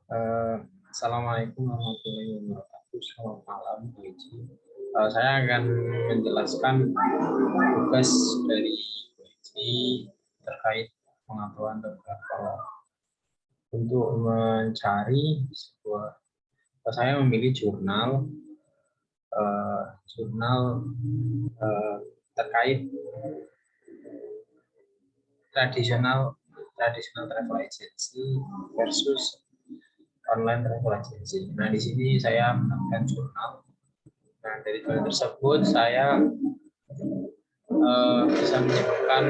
Assalamualaikum warahmatullahi wabarakatuh. Selamat malam, Bu Eci. Saya akan menjelaskan tugas dari Bu Eci terkait pengetahuan terdakwa. Untuk mencari sebuah, saya memilih jurnal terkait tradisional travel agency versus online travel agency. Nah, di sini saya menemukan jurnal. Nah, dari jurnal tersebut saya bisa menyebutkan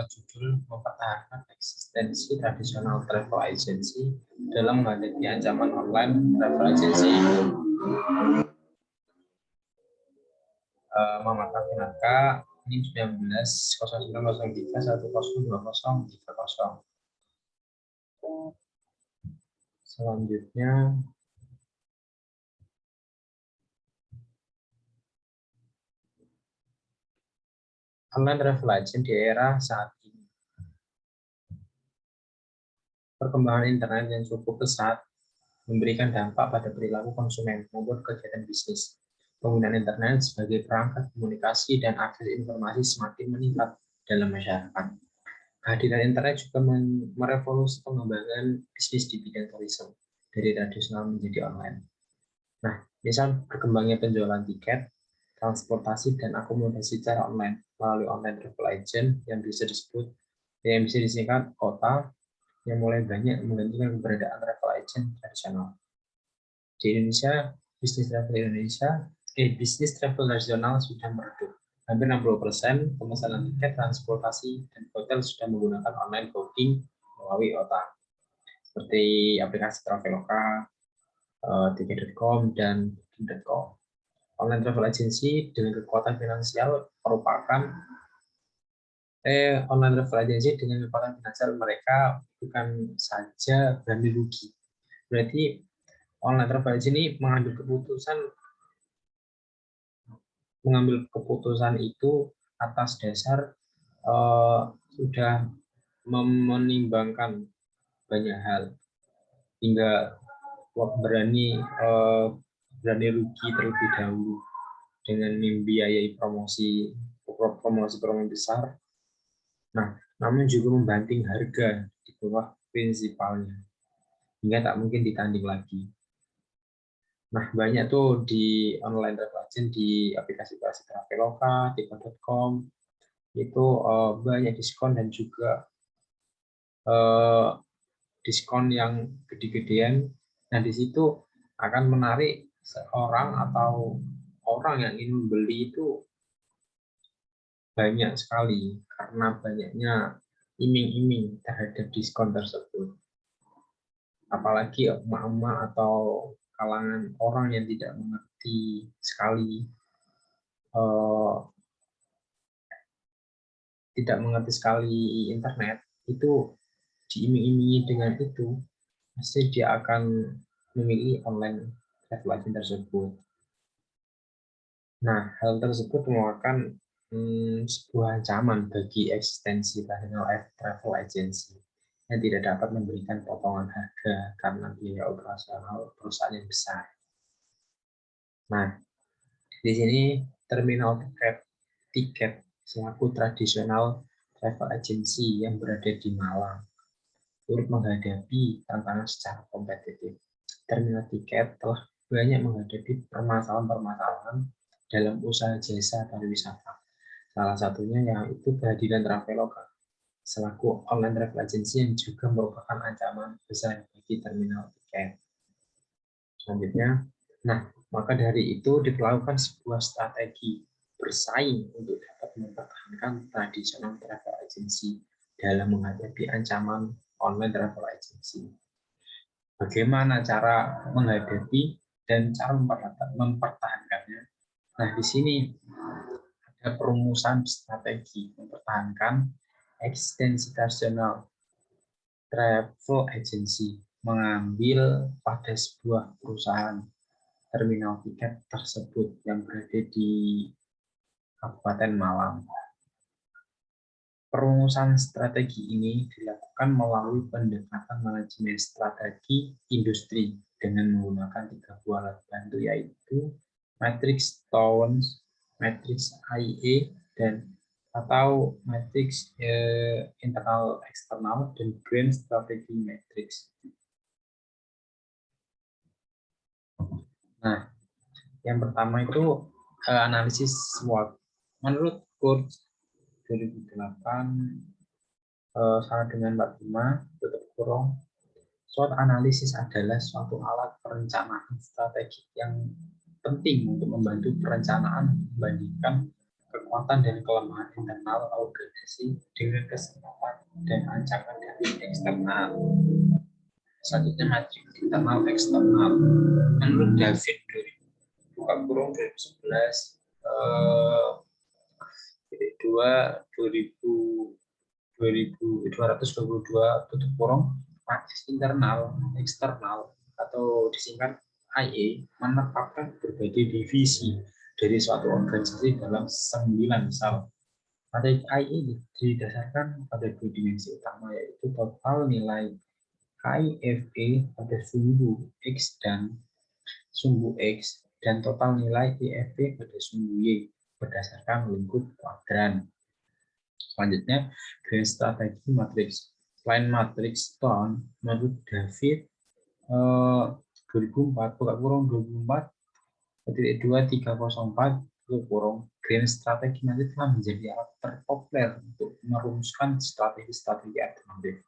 judul mempertahankan eksistensi tradisional travel agency dalam menghadapi ancaman online travel agency. Muhammad Finaka, ini 19.09.03.102030. Selanjutnya online travel agent di era saat ini. Perkembangan internet yang cukup pesat memberikan dampak pada perilaku konsumen maupun kegiatan bisnis. Penggunaan internet sebagai perangkat komunikasi dan akses informasi semakin meningkat dalam masyarakat. Kehadiran internet juga merevolusi pengembangan bisnis di bidang tourism dari tradisional menjadi online. Nah, misal berkembangnya penjualan tiket, transportasi dan akomodasi secara online melalui online travel agent yang bisa disingkat kota, yang mulai banyak menggantikan keberadaan travel agent tradisional. Di Indonesia, bisnis travel tradisional sudah meredup. Hampir 60% pemesanan tiket, transportasi, dan hotel sudah menggunakan online booking melalui OTA, seperti aplikasi Traveloka, tiket.com, dan booking.com. Online travel agency dengan kekuatan finansial mereka bukan saja berani rugi. Berarti online travel agency ini mengambil keputusan itu atas dasar sudah menimbangkan banyak hal hingga berani rugi terlebih dahulu dengan membiayai promosi besar. Nah, namun juga membanting harga di bawah prinsipalnya hingga tak mungkin ditanding lagi. Nah, banyak tuh di online travel agent, di aplikasi-aplikasi Traveloka, tiket.com, itu banyak diskon dan juga diskon yang gede-gedean. Nah, di situ akan menarik seorang atau orang yang ingin membeli itu banyak sekali karena banyaknya iming-iming terhadap diskon tersebut. Apalagi emak-emak atau kalangan orang yang tidak mengerti sekali internet, itu diiming-imingi dengan itu, pasti dia akan memilih online travel agent tersebut. Nah, hal tersebut merupakan sebuah ancaman bagi eksistensi travel agency yang tidak dapat memberikan potongan harga karena biaya operasional perusahaan yang besar. Nah, di sini terminal tiket selaku tradisional travel agency yang berada di Malang turut menghadapi tantangan secara kompetitif. Terminal tiket telah banyak menghadapi permasalahan-permasalahan dalam usaha jasa pariwisata. Salah satunya yaitu kehadiran Traveloka selaku online travel agency yang juga merupakan ancaman besar bagi terminal tiket. Selanjutnya, maka dari itu dilakukan sebuah strategi bersaing untuk dapat mempertahankan tradisional travel agency dalam menghadapi ancaman online travel agency. Bagaimana cara menghadapi dan cara mempertahankannya? Nah, di sini ada perumusan strategi mempertahankan eksistensi tradisional travel agency, mengambil pada sebuah perusahaan terminal tiket tersebut yang berada di Kabupaten Malang. Perumusan strategi ini dilakukan dilakukan melalui pendekatan manajemen strategi industri dengan menggunakan 3 buah alat bantu, yaitu matrix Towns, matrix IE, dan atau matrix internal eksternal, dan grand strategi matrix. Nah, yang pertama itu analisis SWOT. Menurut Kurz 2008 sama dengan 45 tutup kurung, SWOT analisis adalah suatu alat perencanaan strategi yang penting untuk membantu perencanaan membandingkan kekuatan dan kelemahan internal organisasi dengan kesempatan dan ancaman dari eksternal. Selanjutnya matriks internal eksternal. Menurut David buka kurung 2011 2.222 tutup kurung, matriks internal eksternal atau disingkat IE menetapkan berbagai divisi dari suatu organisasi dalam 9 sel. Matriks IE didasarkan pada 2 dimensi utama, yaitu total nilai KIFE pada sumbu X dan sumbu X dan total nilai IFE pada sumbu Y berdasarkan lingkup kuadran. Selanjutnya, grand strategi matriks. Selain matriks Stone, menurut David 2004 buka kurung 24.2304 buka kurung, grand strategi matriks telah menjadi alat terpopuler untuk merumuskan strategi-strategi alternatif.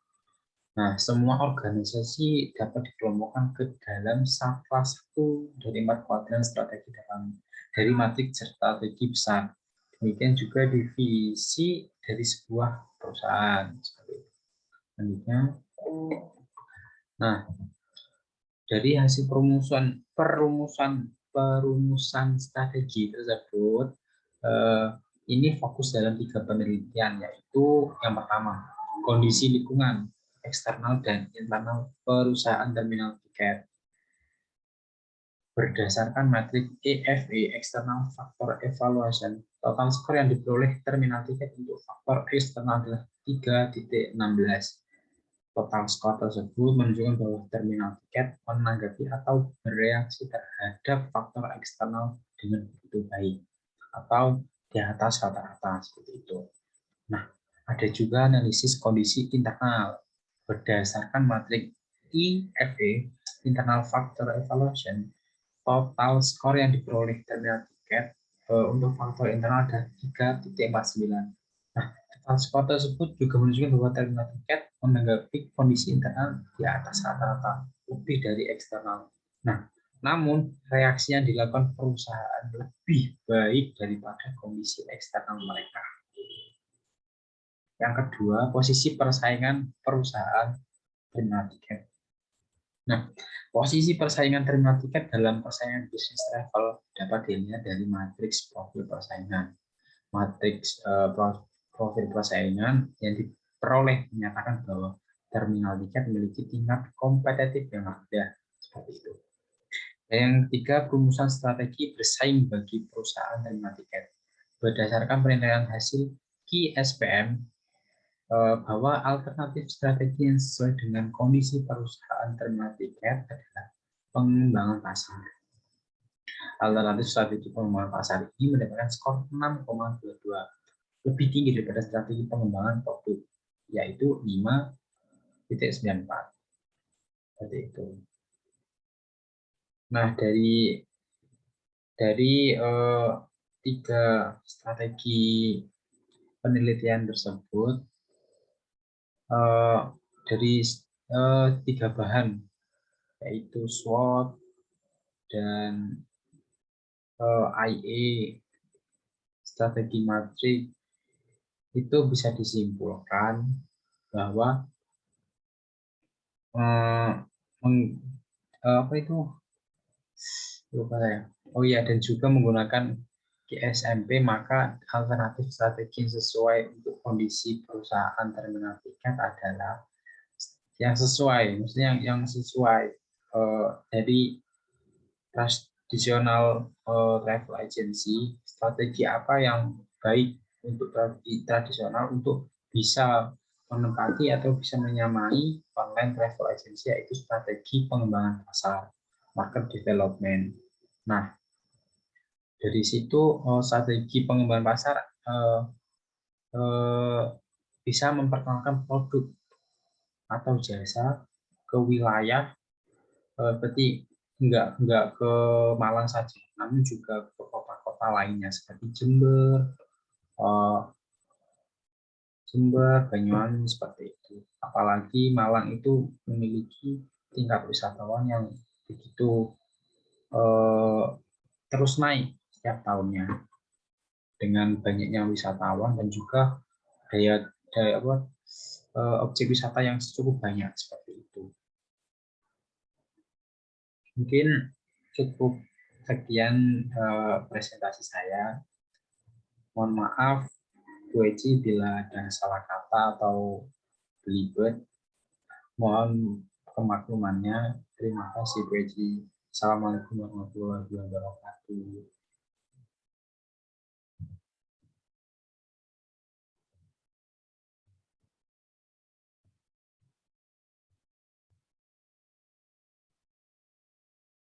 Nah, semua organisasi dapat dikelompokkan ke dalam salah satu dari 4 kuadran strategi dari matriks strategi besar. Demikian juga divisi dari sebuah perusahaan. Selanjutnya, nah, dari hasil perumusan strategi tersebut, ini fokus dalam 3 penelitian, yaitu yang pertama, kondisi lingkungan eksternal dan internal perusahaan terminal tiket. Berdasarkan matriks EFE (External Factor Evaluation), total skor yang diperoleh terminal tiket untuk faktor eksternal adalah 3.16. Total skor tersebut menunjukkan bahwa terminal tiket menanggapi atau bereaksi terhadap faktor eksternal dengan begitu baik atau di atas rata-rata seperti itu. Nah, ada juga analisis kondisi internal berdasarkan matriks IFE (Internal Factor Evaluation). Total skor yang diperoleh terminal tiket untuk faktor internal adalah 3.49. Nah, total skor tersebut juga menunjukkan bahwa terminal tiket menanggapi kondisi internal di atas rata-rata, lebih dari eksternal. Nah, namun reaksi yang dilakukan perusahaan lebih baik daripada kondisi eksternal mereka. Yang kedua, posisi persaingan perusahaan terminal tiket. Nah, posisi persaingan terminal tiket dalam persaingan bisnis travel dapat dilihat dari matriks profil persaingan. Matriks profil persaingan yang diperoleh menyatakan bahwa terminal tiket memiliki tingkat kompetitif yang rendah, seperti itu. Dan yang ketiga, perumusan strategi bersaing bagi perusahaan terminal tiket. Berdasarkan penilaian hasil KSPM, bahwa alternatif strategi yang sesuai dengan kondisi perusahaan terminal tiket adalah pengembangan pasar. Alternatif strategi pengembangan pasar ini mendapatkan skor 6,22, lebih tinggi daripada strategi pengembangan produk, yaitu 5.94. Seperti itu. Nah, dari 3 strategi penelitian tersebut, dari 3 bahan, yaitu SWOT dan IE, strategi matriks, itu bisa disimpulkan bahwa dan juga menggunakan GSMP, maka alternatif strategi yang sesuai untuk kondisi perusahaan terminal tiket adalah yang sesuai, maksudnya yang sesuai dari tradisional travel agency. Strategi apa yang baik untuk tradisional untuk bisa menempati atau bisa menyamai online travel agency, yaitu strategi pengembangan pasar, market development. Nah, dari situ strategi pengembangan pasar bisa memperkenalkan produk atau jasa ke wilayah, berarti enggak ke Malang saja, namun juga ke kota-kota lainnya seperti Jember, Banyuwangi, seperti itu. Apalagi Malang itu memiliki tingkat wisatawan yang begitu terus naik setiap tahunnya dengan banyaknya wisatawan dan juga daya objek wisata yang cukup banyak seperti itu. Mungkin cukup sekian presentasi saya. Mohon maaf Bu Eci bila ada salah kata atau belibet. Mohon kemaklumannya. Terima kasih Bu Eci. Assalamualaikum warahmatullahi wabarakatuh.